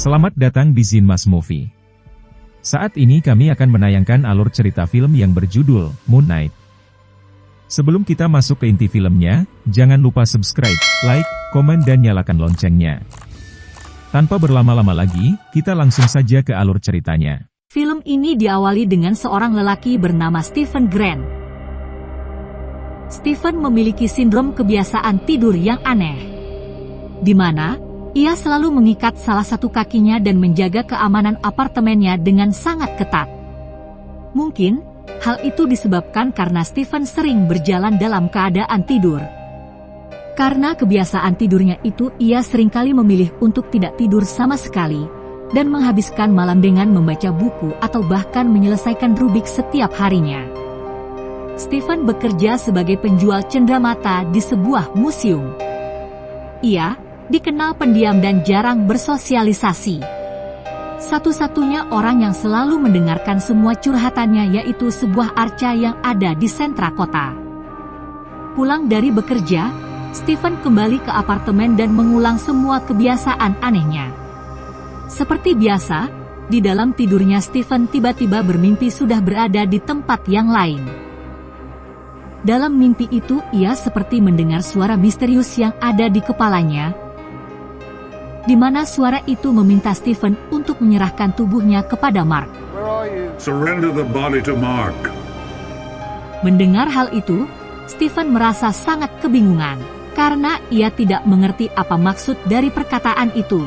Selamat datang di Zinmas Movie. Saat ini kami akan menayangkan alur cerita film yang berjudul Moon Knight. Sebelum kita masuk ke inti filmnya, jangan lupa subscribe, like, komen dan nyalakan loncengnya. Tanpa berlama-lama lagi, kita langsung saja ke alur ceritanya. Film ini diawali dengan seorang lelaki bernama Stephen Grant. Stephen memiliki sindrom kebiasaan tidur yang aneh, di mana ia selalu mengikat salah satu kakinya dan menjaga keamanan apartemennya dengan sangat ketat. Mungkin, hal itu disebabkan karena Stephen sering berjalan dalam keadaan tidur. Karena kebiasaan tidurnya itu, ia seringkali memilih untuk tidak tidur sama sekali, dan menghabiskan malam dengan membaca buku atau bahkan menyelesaikan Rubik setiap harinya. Stephen bekerja sebagai penjual cenderamata di sebuah museum. Ia dikenal pendiam dan jarang bersosialisasi. Satu-satunya orang yang selalu mendengarkan semua curhatannya yaitu sebuah arca yang ada di sentra kota. Pulang dari bekerja, Stephen kembali ke apartemen dan mengulang semua kebiasaan anehnya. Seperti biasa, di dalam tidurnya Stephen tiba-tiba bermimpi sudah berada di tempat yang lain. Dalam mimpi itu ia seperti mendengar suara misterius yang ada di kepalanya, di mana suara itu meminta Stephen untuk menyerahkan tubuhnya kepada Mark. Surrender the body to Mark. Mendengar hal itu, Stephen merasa sangat kebingungan, karena ia tidak mengerti apa maksud dari perkataan itu.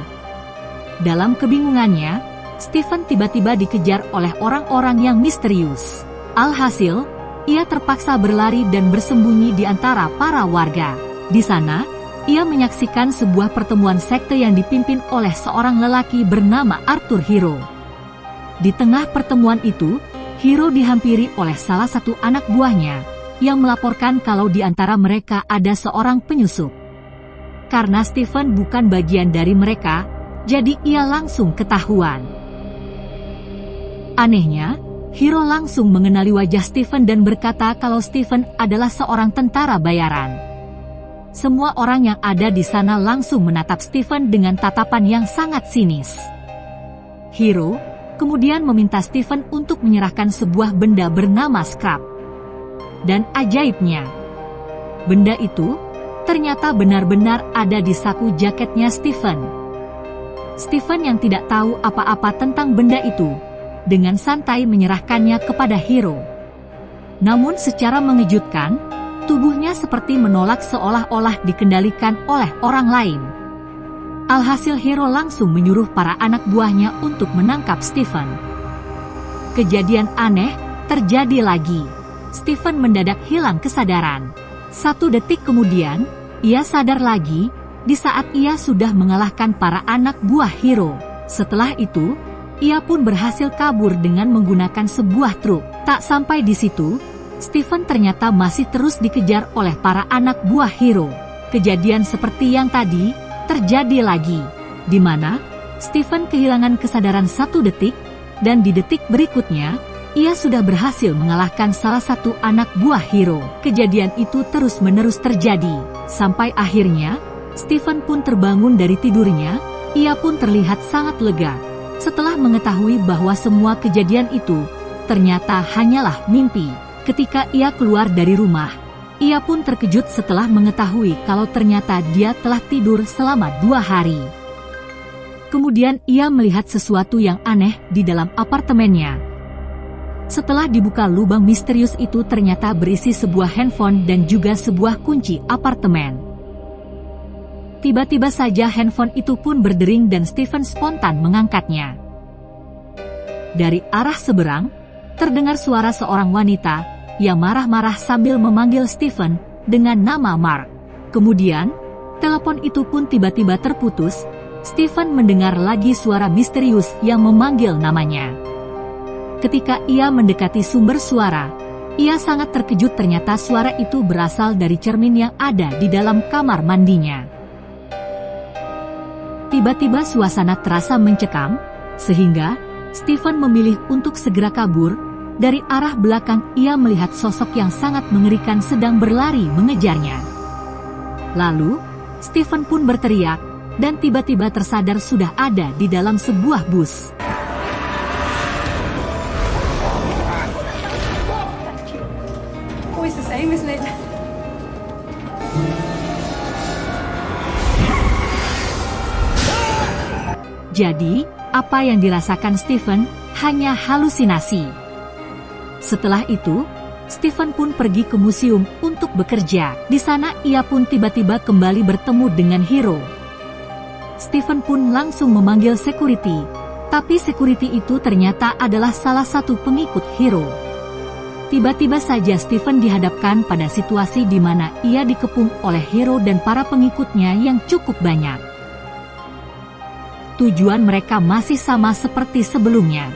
Dalam kebingungannya, Stephen tiba-tiba dikejar oleh orang-orang yang misterius. Alhasil, ia terpaksa berlari dan bersembunyi di antara para warga. Di sana, ia menyaksikan sebuah pertemuan sekte yang dipimpin oleh seorang lelaki bernama Arthur Hero. Di tengah pertemuan itu, Hero dihampiri oleh salah satu anak buahnya, yang melaporkan kalau di antara mereka ada seorang penyusup. Karena Stephen bukan bagian dari mereka, jadi ia langsung ketahuan. Anehnya, Hero langsung mengenali wajah Stephen dan berkata kalau Stephen adalah seorang tentara bayaran. Semua orang yang ada di sana langsung menatap Stephen dengan tatapan yang sangat sinis. Hero kemudian meminta Stephen untuk menyerahkan sebuah benda bernama scrap. Dan ajaibnya, benda itu ternyata benar-benar ada di saku jaketnya Stephen. Stephen yang tidak tahu apa-apa tentang benda itu, dengan santai menyerahkannya kepada Hero. Namun secara mengejutkan, tubuhnya seperti menolak seolah-olah dikendalikan oleh orang lain. Alhasil Hero langsung menyuruh para anak buahnya untuk menangkap Stephen. Kejadian aneh terjadi lagi. Stephen mendadak hilang kesadaran. 1 detik kemudian, ia sadar lagi, di saat ia sudah mengalahkan para anak buah Hero. Setelah itu, ia pun berhasil kabur dengan menggunakan sebuah truk. Tak sampai di situ, Stephen ternyata masih terus dikejar oleh para anak buah Hero. Kejadian seperti yang tadi terjadi lagi, di mana Stephen kehilangan kesadaran 1 detik, dan di detik berikutnya, ia sudah berhasil mengalahkan salah satu anak buah Hero. Kejadian itu terus-menerus terjadi, sampai akhirnya, Stephen pun terbangun dari tidurnya. Ia pun terlihat sangat lega, setelah mengetahui bahwa semua kejadian itu ternyata hanyalah mimpi. Ketika ia keluar dari rumah, ia pun terkejut setelah mengetahui kalau ternyata dia telah tidur selama 2 hari. Kemudian ia melihat sesuatu yang aneh di dalam apartemennya. Setelah dibuka lubang misterius itu ternyata berisi sebuah handphone dan juga sebuah kunci apartemen. Tiba-tiba saja handphone itu pun berdering dan Stephen spontan mengangkatnya. Dari arah seberang, terdengar suara seorang wanita yang marah-marah sambil memanggil Stephen dengan nama Mark. Kemudian, telepon itu pun tiba-tiba terputus. Stephen mendengar lagi suara misterius yang memanggil namanya. Ketika ia mendekati sumber suara, ia sangat terkejut ternyata suara itu berasal dari cermin yang ada di dalam kamar mandinya. Tiba-tiba suasana terasa mencekam, sehingga Stephen memilih untuk segera kabur. Dari arah belakang ia melihat sosok yang sangat mengerikan sedang berlari mengejarnya. Lalu, Stephen pun berteriak, dan tiba-tiba tersadar sudah ada di dalam sebuah bus. Always the same, isn't it? Jadi, apa yang dirasakan Stephen hanya halusinasi. Setelah itu, Stephen pun pergi ke museum untuk bekerja. Di sana ia pun tiba-tiba kembali bertemu dengan Hiro. Stephen pun langsung memanggil security, tapi security itu ternyata adalah salah satu pengikut Hiro. Tiba-tiba saja Stephen dihadapkan pada situasi di mana ia dikepung oleh Hiro dan para pengikutnya yang cukup banyak. Tujuan mereka masih sama seperti sebelumnya,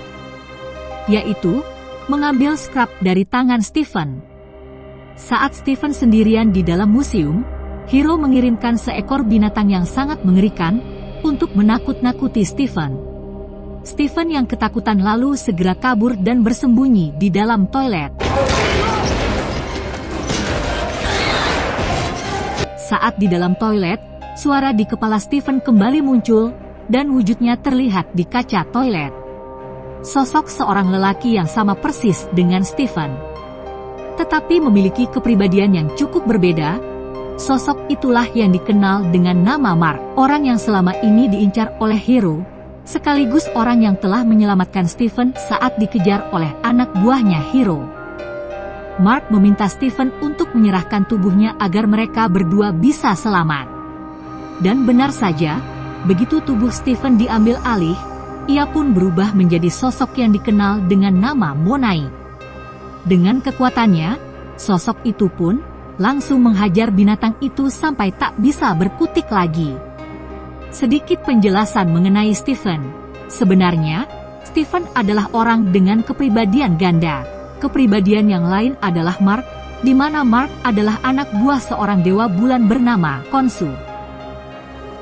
yaitu mengambil scrap dari tangan Stephen. Saat Stephen sendirian di dalam museum, Hiro mengirimkan seekor binatang yang sangat mengerikan untuk menakut-nakuti Stephen. Stephen yang ketakutan lalu segera kabur dan bersembunyi di dalam toilet. Saat di dalam toilet, suara di kepala Stephen kembali muncul, dan wujudnya terlihat di kaca toilet. Sosok seorang lelaki yang sama persis dengan Stephen, tetapi memiliki kepribadian yang cukup berbeda. Sosok itulah yang dikenal dengan nama Mark, orang yang selama ini diincar oleh Hiro, sekaligus orang yang telah menyelamatkan Stephen saat dikejar oleh anak buahnya Hiro. Mark meminta Stephen untuk menyerahkan tubuhnya agar mereka berdua bisa selamat. Dan benar saja, begitu tubuh Stephen diambil alih, ia pun berubah menjadi sosok yang dikenal dengan nama Monai. Dengan kekuatannya, sosok itu pun langsung menghajar binatang itu sampai tak bisa berkutik lagi. Sedikit penjelasan mengenai Stephen. Sebenarnya, Stephen adalah orang dengan kepribadian ganda. Kepribadian yang lain adalah Mark, di mana Mark adalah anak buah seorang dewa bulan bernama Khonsu.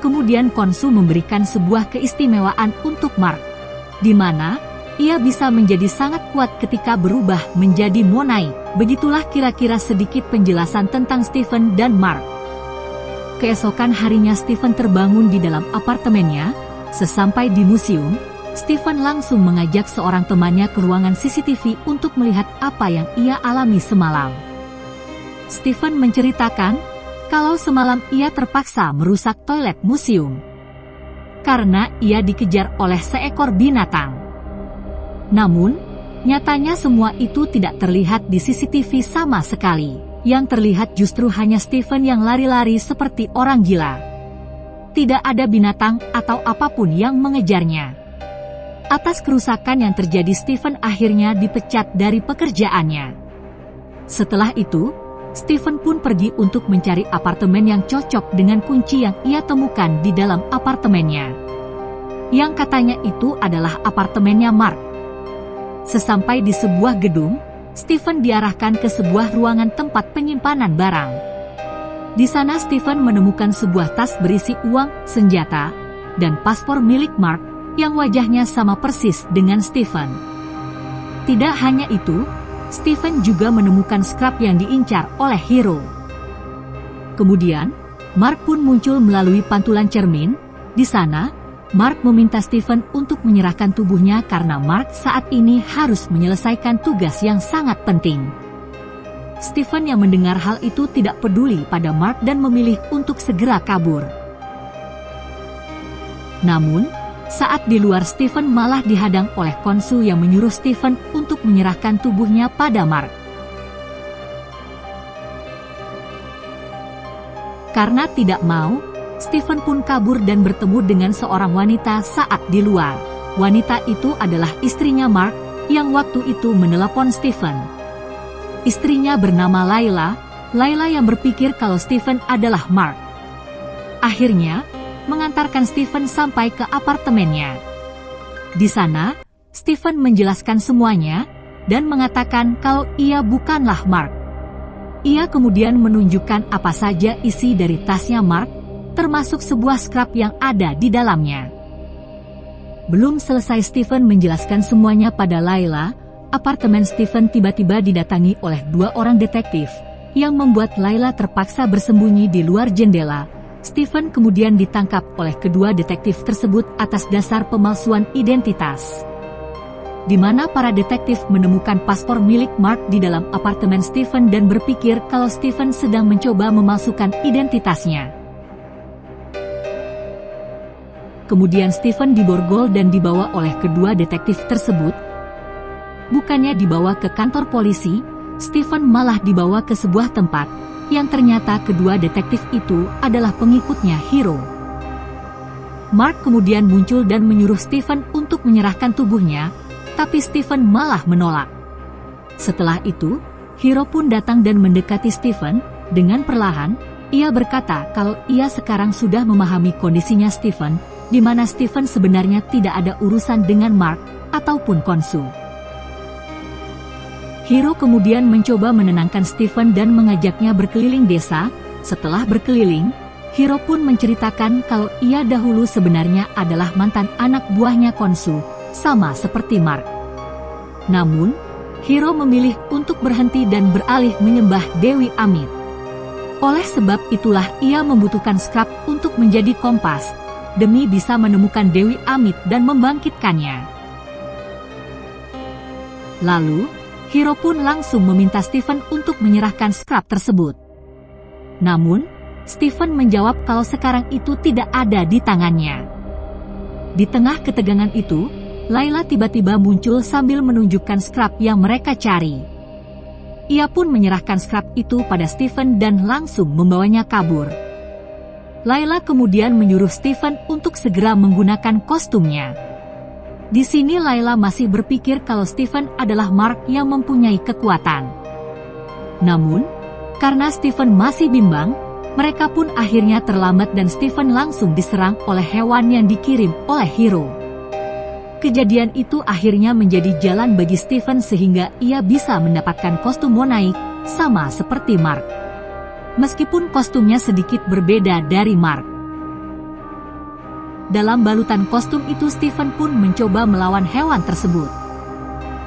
Kemudian Khonsu memberikan sebuah keistimewaan untuk Mark, di mana ia bisa menjadi sangat kuat ketika berubah menjadi Monai. Begitulah kira-kira sedikit penjelasan tentang Stephen dan Mark. Keesokan harinya Stephen terbangun di dalam apartemennya. Sesampai di museum, Stephen langsung mengajak seorang temannya ke ruangan CCTV untuk melihat apa yang ia alami semalam. Stephen menceritakan kalau semalam ia terpaksa merusak toilet museum karena ia dikejar oleh seekor binatang. Namun, nyatanya semua itu tidak terlihat di CCTV sama sekali. Yang terlihat justru hanya Stephen yang lari-lari seperti orang gila. Tidak ada binatang atau apapun yang mengejarnya. Atas kerusakan yang terjadi, Stephen akhirnya dipecat dari pekerjaannya. Setelah itu, Stephen pun pergi untuk mencari apartemen yang cocok dengan kunci yang ia temukan di dalam apartemennya. Yang katanya itu adalah apartemennya Mark. Sesampai di sebuah gedung, Stephen diarahkan ke sebuah ruangan tempat penyimpanan barang. Di sana Stephen menemukan sebuah tas berisi uang, senjata, dan paspor milik Mark, yang wajahnya sama persis dengan Stephen. Tidak hanya itu, Stephen juga menemukan scrap yang diincar oleh Hiro. Kemudian, Mark pun muncul melalui pantulan cermin. Di sana, Mark meminta Stephen untuk menyerahkan tubuhnya karena Mark saat ini harus menyelesaikan tugas yang sangat penting. Stephen yang mendengar hal itu tidak peduli pada Mark dan memilih untuk segera kabur. Namun, saat di luar Stephen malah dihadang oleh Khonsu yang menyuruh Stephen untuk menyerahkan tubuhnya pada Mark. Karena tidak mau, Stephen pun kabur dan bertemu dengan seorang wanita saat di luar. Wanita itu adalah istrinya Mark, yang waktu itu menelepon Stephen. Istrinya bernama Layla, Layla yang berpikir kalau Stephen adalah Mark. Akhirnya, mengantarkan Stephen sampai ke apartemennya. Di sana, Stephen menjelaskan semuanya, dan mengatakan kalau ia bukanlah Mark. Ia kemudian menunjukkan apa saja isi dari tasnya Mark, termasuk sebuah scrap yang ada di dalamnya. Belum selesai Stephen menjelaskan semuanya pada Layla, apartemen Stephen tiba-tiba didatangi oleh 2 orang detektif, yang membuat Layla terpaksa bersembunyi di luar jendela, Stephen kemudian ditangkap oleh kedua detektif tersebut atas dasar pemalsuan identitas, di mana para detektif menemukan paspor milik Mark di dalam apartemen Stephen dan berpikir kalau Stephen sedang mencoba memalsukan identitasnya. Kemudian Stephen diborgol dan dibawa oleh kedua detektif tersebut. Bukannya dibawa ke kantor polisi, Stephen malah dibawa ke sebuah tempat, yang ternyata kedua detektif itu adalah pengikutnya Hero. Mark kemudian muncul dan menyuruh Stephen untuk menyerahkan tubuhnya, tapi Stephen malah menolak. Setelah itu, Hero pun datang dan mendekati Stephen. Dengan perlahan, ia berkata kalau ia sekarang sudah memahami kondisinya Stephen, di mana Stephen sebenarnya tidak ada urusan dengan Mark ataupun Konsu. Hero kemudian mencoba menenangkan Stephen dan mengajaknya berkeliling desa. Setelah berkeliling, Hero pun menceritakan kalau ia dahulu sebenarnya adalah mantan anak buahnya Konsu, sama seperti Mark. Namun, Hero memilih untuk berhenti dan beralih menyembah Dewi Amit. Oleh sebab itulah ia membutuhkan scrap untuk menjadi kompas, demi bisa menemukan Dewi Amit dan membangkitkannya. Lalu, Hero pun langsung meminta Stephen untuk menyerahkan scrap tersebut. Namun, Stephen menjawab kalau sekarang itu tidak ada di tangannya. Di tengah ketegangan itu, Layla tiba-tiba muncul sambil menunjukkan scrap yang mereka cari. Ia pun menyerahkan scrap itu pada Stephen dan langsung membawanya kabur. Layla kemudian menyuruh Stephen untuk segera menggunakan kostumnya. Di sini Layla masih berpikir kalau Stephen adalah Mark yang mempunyai kekuatan. Namun, karena Stephen masih bimbang, mereka pun akhirnya terlambat dan Stephen langsung diserang oleh hewan yang dikirim oleh Hero. Kejadian itu akhirnya menjadi jalan bagi Stephen sehingga ia bisa mendapatkan kostum Monaik, sama seperti Mark. Meskipun kostumnya sedikit berbeda dari Mark. Dalam balutan kostum itu Stephen pun mencoba melawan hewan tersebut.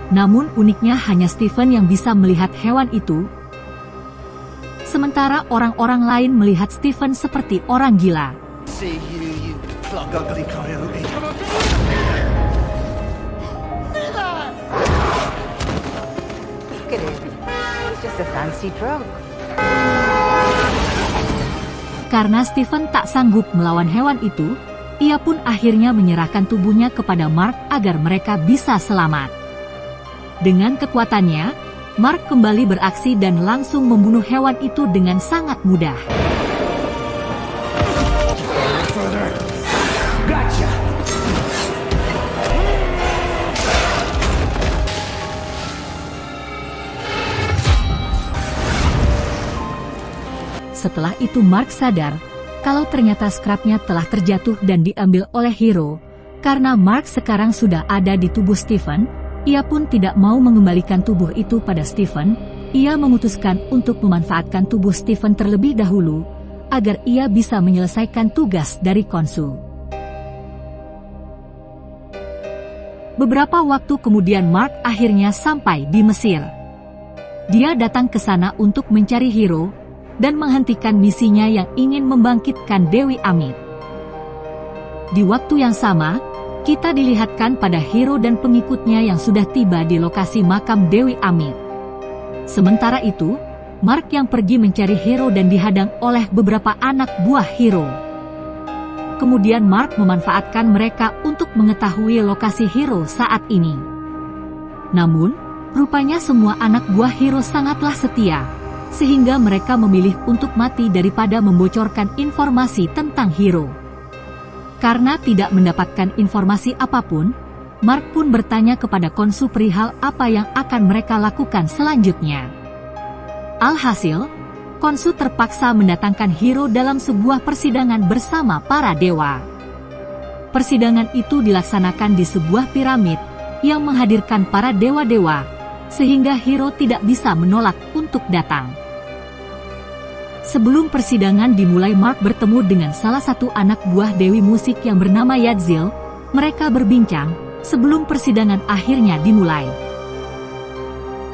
Namun uniknya hanya Stephen yang bisa melihat hewan itu. Sementara orang-orang lain melihat Stephen seperti orang gila. See you plug ugly coyote. Look at him. He's just a fancy drunk. Karena Stephen tak sanggup melawan hewan itu, ia pun akhirnya menyerahkan tubuhnya kepada Mark agar mereka bisa selamat. Dengan kekuatannya, Mark kembali beraksi dan langsung membunuh hewan itu dengan sangat mudah. Setelah itu Mark sadar kalau ternyata scrapnya telah terjatuh dan diambil oleh Hero. Karena Mark sekarang sudah ada di tubuh Stephen, ia pun tidak mau mengembalikan tubuh itu pada Stephen. Ia memutuskan untuk memanfaatkan tubuh Stephen terlebih dahulu, agar ia bisa menyelesaikan tugas dari Konsu. Beberapa waktu kemudian Mark akhirnya sampai di Mesir. Dia datang ke sana untuk mencari Hero, dan menghentikan misinya yang ingin membangkitkan Dewi Amit. Di waktu yang sama, kita dilihatkan pada Hero dan pengikutnya yang sudah tiba di lokasi makam Dewi Amit. Sementara itu, Mark yang pergi mencari Hero dan dihadang oleh beberapa anak buah Hero. Kemudian Mark memanfaatkan mereka untuk mengetahui lokasi Hero saat ini. Namun, rupanya semua anak buah Hero sangatlah setia, sehingga mereka memilih untuk mati daripada membocorkan informasi tentang Hero. Karena tidak mendapatkan informasi apapun, Mark pun bertanya kepada Konsu perihal apa yang akan mereka lakukan selanjutnya. Alhasil, Konsu terpaksa mendatangkan Hero dalam sebuah persidangan bersama para dewa. Persidangan itu dilaksanakan di sebuah piramid yang menghadirkan para dewa-dewa, sehingga Hero tidak bisa menolak untuk datang. Sebelum persidangan dimulai, Mark bertemu dengan salah satu anak buah dewi musik yang bernama Yadzil. Mereka berbincang sebelum persidangan akhirnya dimulai.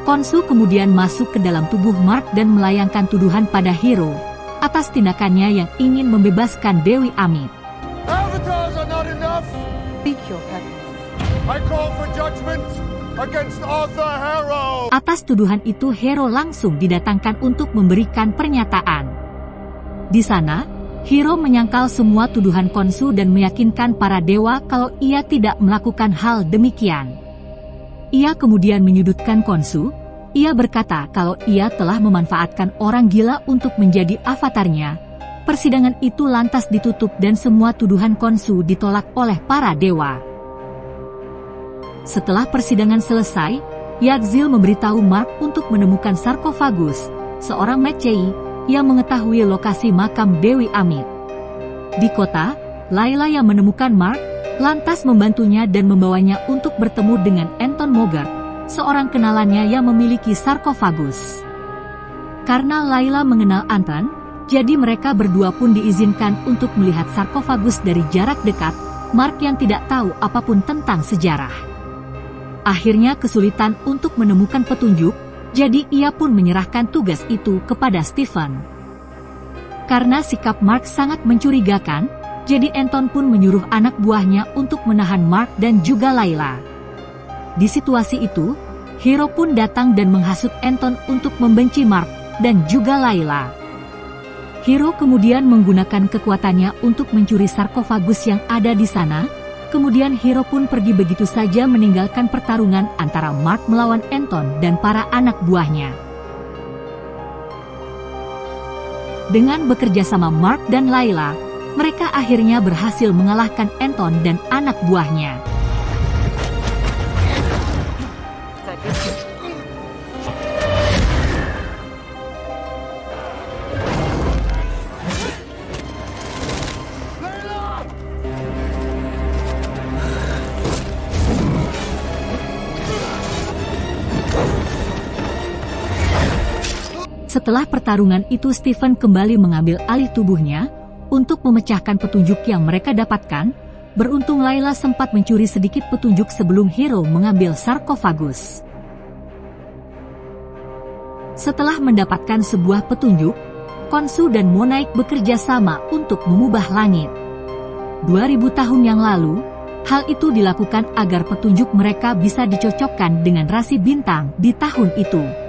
Konsu kemudian masuk ke dalam tubuh Mark dan melayangkan tuduhan pada Hero. atas tindakannya yang ingin membebaskan Dewi Amit. Avatars are not enough! Speak your purpose. I call for judgment against Arthur Harrow! Atas tuduhan itu Hero langsung didatangkan untuk memberikan pernyataan. Di sana, Hero menyangkal semua tuduhan Khonshu dan meyakinkan para dewa kalau ia tidak melakukan hal demikian. Ia kemudian menyudutkan Khonshu. Ia berkata kalau ia telah memanfaatkan orang gila untuk menjadi avatarnya. Persidangan itu lantas ditutup dan semua tuduhan Khonshu ditolak oleh para dewa. Setelah persidangan selesai, Yggdrasil memberitahu Mark untuk menemukan sarkofagus, seorang Medcai yang mengetahui lokasi makam Dewi Amit. Di kota, Layla yang menemukan Mark, lantas membantunya dan membawanya untuk bertemu dengan Anton Mogart, seorang kenalannya yang memiliki sarkofagus. Karena Layla mengenal Anton, jadi mereka berdua pun diizinkan untuk melihat sarkofagus dari jarak dekat. Mark yang tidak tahu apapun tentang sejarah akhirnya kesulitan untuk menemukan petunjuk, jadi ia pun menyerahkan tugas itu kepada Stephen. Karena sikap Mark sangat mencurigakan, jadi Anton pun menyuruh anak buahnya untuk menahan Mark dan juga Layla. Di situasi itu, Hero pun datang dan menghasut Anton untuk membenci Mark dan juga Layla. Hero kemudian menggunakan kekuatannya untuk mencuri sarkofagus yang ada di sana. Kemudian Hero pun pergi begitu saja meninggalkan pertarungan antara Mark melawan Anton dan para anak buahnya. Dengan bekerja sama Mark dan Layla, mereka akhirnya berhasil mengalahkan Anton dan anak buahnya. Setelah pertarungan itu Stephen kembali mengambil alih tubuhnya untuk memecahkan petunjuk yang mereka dapatkan. Beruntung Layla sempat mencuri sedikit petunjuk sebelum Hero mengambil sarkofagus. Setelah mendapatkan sebuah petunjuk, Khonshu dan Monaik bekerja sama untuk mengubah langit. 2000 tahun yang lalu, hal itu dilakukan agar petunjuk mereka bisa dicocokkan dengan rasi bintang di tahun itu.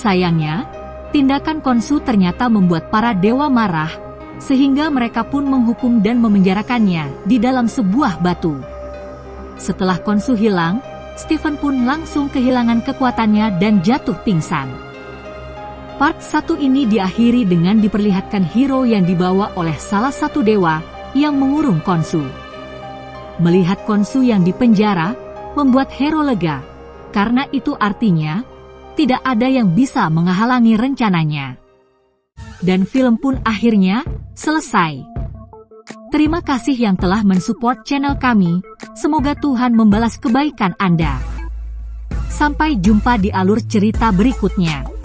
Sayangnya, tindakan Khonshu ternyata membuat para dewa marah, sehingga mereka pun menghukum dan memenjarakannya di dalam sebuah batu. Setelah Khonshu hilang, Stephen pun langsung kehilangan kekuatannya dan jatuh pingsan. Part 1 ini diakhiri dengan diperlihatkan Hero yang dibawa oleh salah satu dewa yang mengurung Khonshu. Melihat Khonshu yang dipenjara, membuat Hero lega, karena itu artinya tidak ada yang bisa menghalangi rencananya. Dan film pun akhirnya selesai. Terima kasih yang telah mensupport channel kami, semoga Tuhan membalas kebaikan Anda. Sampai jumpa di alur cerita berikutnya.